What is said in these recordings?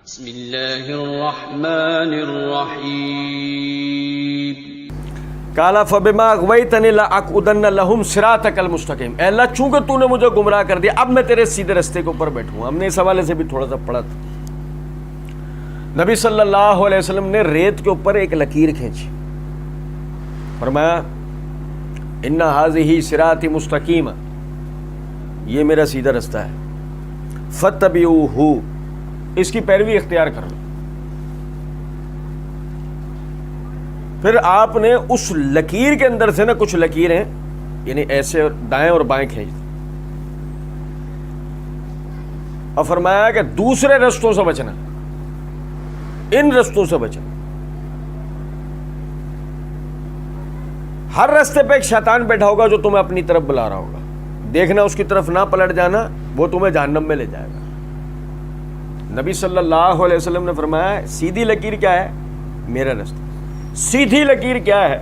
بسم اللہ الرحمن الرحیم کالا فبما اغویتنی لاقعدن لہم صراطک المستقیم. اے اللہ چونکہ تو نے مجھے گمراہ کر دیا اب میں تیرے سیدھے رستے کے اوپر بیٹھوں. ہم نے اس حوالے سے بھی تھوڑا سا پڑھا تھا. نبی صلی اللہ علیہ وسلم نے ریت کے اوپر ایک لکیر کھینچی, فرمایا ان ھذہ صراطی مستقیم, یہ میرا سیدھا رستہ ہے, فاتبعوہ, اس کی پیروی اختیار کر لو. پھر آپ نے اس لکیر کے اندر سے نا کچھ لکیریں یعنی ایسے دائیں اور بائیں کھینچ دی اور فرمایا کہ دوسرے رستوں سے بچنا, ان رستوں سے بچنا. ہر رستے پہ ایک شیطان بیٹھا ہوگا جو تمہیں اپنی طرف بلا رہا ہوگا, دیکھنا اس کی طرف نہ پلٹ جانا, وہ تمہیں جہنم میں لے جائے گا. نبی صلی اللہ علیہ وسلم نے فرمایا سیدھی لکیر کیا ہے؟ میرا رستہ. سیدھی لکیر کیا ہے؟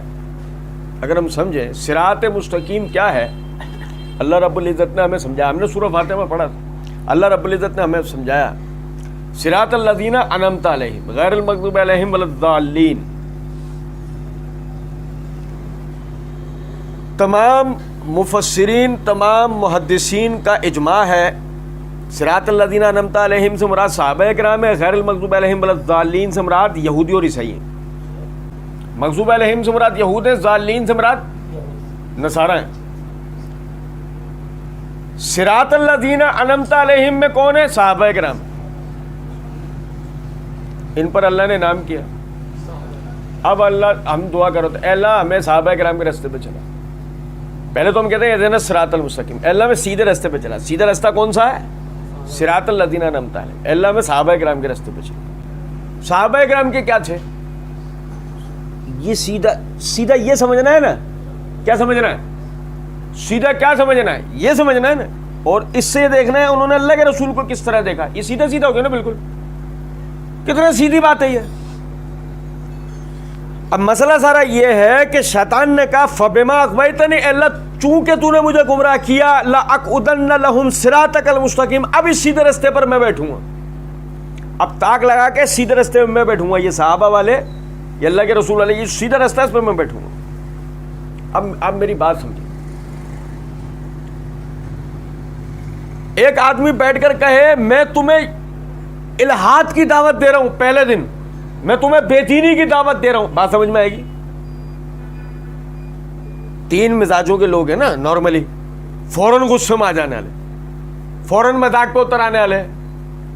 اگر ہم سمجھیں صراط مستقیم کیا ہے, اللہ رب العزت نے ہمیں سمجھایا. ہم نے سورہ فاتحہ میں پڑھا تھا, اللہ رب العزت نے ہمیں سمجھایا صراط الذین انعمت علیہم غیر المغضوب علیہم ولا الضالین. تمام مفسرین, تمام محدثین کا اجماع ہے صراط الذین انعمت علیہم سے مراد صحابہ کرام ہے, غیر المغضوب علیہم ولا الضالین سے مراد یہودی اور عیسائی ہیں. مغضوب علیہم سے مراد یہود ہیں, ضالین سے مراد نصارہ ہیں. صراط الذین انعمت علیہم میں کون ہے؟ صحابہ کرام. ان پر اللہ نے نام کیا. اب اللہ ہم دعا کرو تو اے اللہ ہمیں صحابہ کرام کے راستے پہ چلا. پہلے تو ہم کہتے ہیں اہدنا الصراط المستقیم, اے اللہ میں سیدھے راستے پہ چلا. سیدھا راستہ کون سا ہے؟ صراط الذین انعمت علیہم. اے اللہ میں صحابہ کرام کے راستے پہ چلا. صحابہ کرام کے کیا تھے؟ یہ سیدھا یہ سمجھنا ہے نا. کیا سمجھنا ہے؟ سیدھا کیا سمجھنا ہے؟ یہ سمجھنا ہے نا. اور اس سے یہ دیکھنا ہے انہوں نے اللہ کے رسول کو کس طرح دیکھا. یہ سیدھا سیدھا ہو گیا نا بالکل. کتنا سیدھی بات ہے یہ. اب مسئلہ سارا یہ ہے کہ شیطان نے کہا فبما اغویتنی, اے اللہ چونکہ تو نے مجھے گمراہ کیا, لاقعدن لہم صراطک المستقیم, اب اس سیدھے رستے پر میں بیٹھوں گا. اب تاک لگا کے سیدھے رستے میں بیٹھوں گا. یہ صحابہ والے, یہ اللہ کے رسول علیہ, یہ سیدھا رستہ اس پر میں بیٹھوں گا. اب میری بات سمجھیں. ایک آدمی بیٹھ کر کہے میں تمہیں الحاد کی دعوت دے رہا ہوں, پہلے دن میں تمہیں بے دینی کی دعوت دے رہا ہوں, بات سمجھ میں آئے گی؟ تین مزاجوں کے لوگ ہیں نا نارملی, فوراً غصے میں آ جانے والے, فوراً مذاق پہ اتر آنے والے,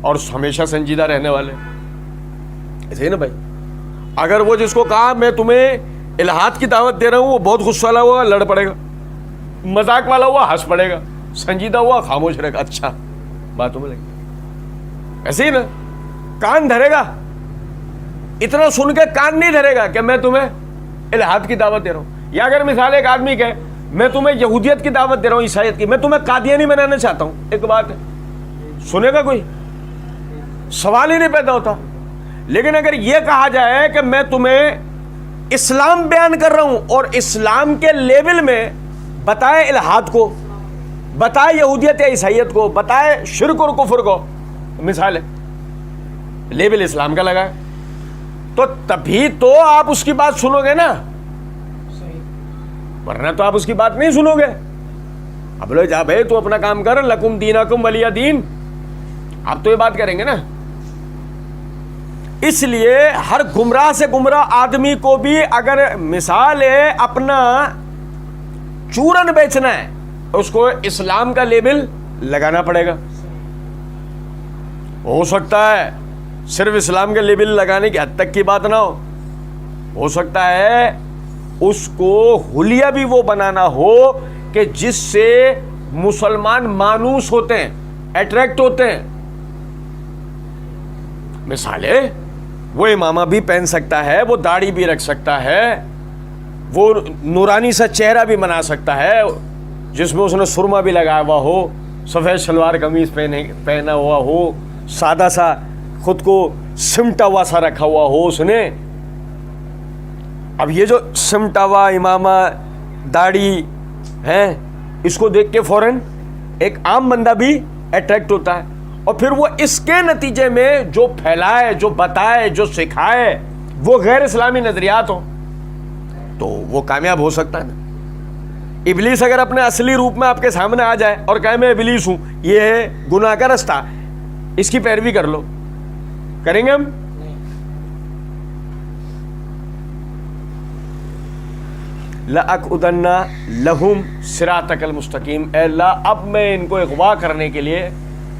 اور ہمیشہ سنجیدہ رہنے والے. ایسے ہی نا بھائی. اگر وہ جس کو کہا میں تمہیں الحاد کی دعوت دے رہا ہوں, وہ بہت غصہ والا ہوا لڑ پڑے گا, مذاق والا ہوا ہنس پڑے گا, سنجیدہ ہوا خاموش رہے گا. اچھا باتوں میں لگے. ایسے ہی نا, کان دھرے گا, اتنا سن کے کان نہیں دھرے گا کہ میں تمہیں الحاد کی دعوت دے رہا ہوں. یا اگر مثال ایک آدمی کہے میں تمہیں یہودیت کی دعوت دے رہا ہوں, عیسائیت کی, میں تمہیں قادیانی بنانا چاہتا ہوں, ایک بات ہے, سنے گا کوئی؟ سوال ہی نہیں پیدا ہوتا. لیکن اگر یہ کہا جائے کہ میں تمہیں اسلام بیان کر رہا ہوں اور اسلام کے لیبل میں بتائے الحاد کو, بتائے یہودیت یا عیسائیت کو, بتائے شرک اور کفر کو, مثال ہے لیبل اسلام کا لگا ہے, تو تبھی تو آپ اس کی بات سنو گے نا, ورنہ تو آپ اس کی بات نہیں سنو گے. اب لو جا بھائی تو اپنا کام کر, لکم دینکم ولی دین, آپ تو یہ بات کریں گے نا. اس لیے ہر گمراہ سے گمراہ آدمی کو بھی اگر مثال ہے اپنا چورن بیچنا ہے, اس کو اسلام کا لیبل لگانا پڑے گا. ہو سکتا ہے صرف اسلام کے لیبل لگانے کی حد تک کی بات نہ ہو سکتا ہے اس کو حلیہ بھی وہ بنانا ہو کہ جس سے مسلمان مانوس ہوتے ہیں, اٹریکٹ ہوتے ہیں. مثال ہے وہ امامہ بھی پہن سکتا ہے, وہ داڑھی بھی رکھ سکتا ہے, وہ نورانی سا چہرہ بھی بنا سکتا ہے جس میں اس نے سرما بھی لگایا ہوا ہو, سفید شلوار قمیض پہنا ہوا ہو, سادہ سا خود کو سمٹا ہوا سا رکھا ہوا ہو اس نے. اب یہ جو سمٹا ہوا امامہ داڑھی ہے, اس کو دیکھ کے فوراً ایک عام بندہ بھی اٹریکٹ ہوتا ہے. اور پھر وہ اس کے نتیجے میں جو پھیلائے, جو بتائے, جو سکھائے وہ غیر اسلامی نظریات ہوں تو وہ کامیاب ہو سکتا ہے نا. ابلیس اگر اپنے اصلی روپ میں آپ کے سامنے آ جائے اور کہے میں ابلیس ہوں, یہ ہے گناہ کا رستہ, اس کی پیروی کر لو, کریں گے ہم؟ لَأَقْعُدَنَّ لَهُمْ صِرَاطَكَ الْمُسْتَقِيمَ, اے اللہ اب میں ان کو اغوا کرنے کے لیے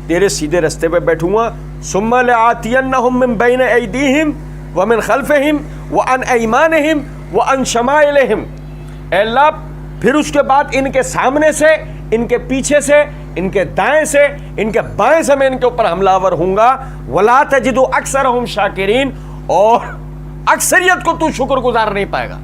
تیرے سیدھے رستے پہ بیٹھوں گا. ثُمَّ لَآتِيَنَّهُم مِّن بَيْنَ أَيْدِيهِمْ وَمِنْ خَلْفِهِمْ وَعَنْ أَيْمَانِهِمْ وَعَنْ شَمَائِلِهِمْ, اے اللہ پھر اس کے بعد ان کے سامنے سے, ان کے پیچھے سے, ان کے دائیں سے, ان کے بائیں سے میں ان کے اوپر حملہ آور ہوں گا. وَلَا تَجِدُ أَكْثَرَهُمْ شَاكِرِينَ, اور اکثریت کو تو شکر گزار نہیں پائے گا.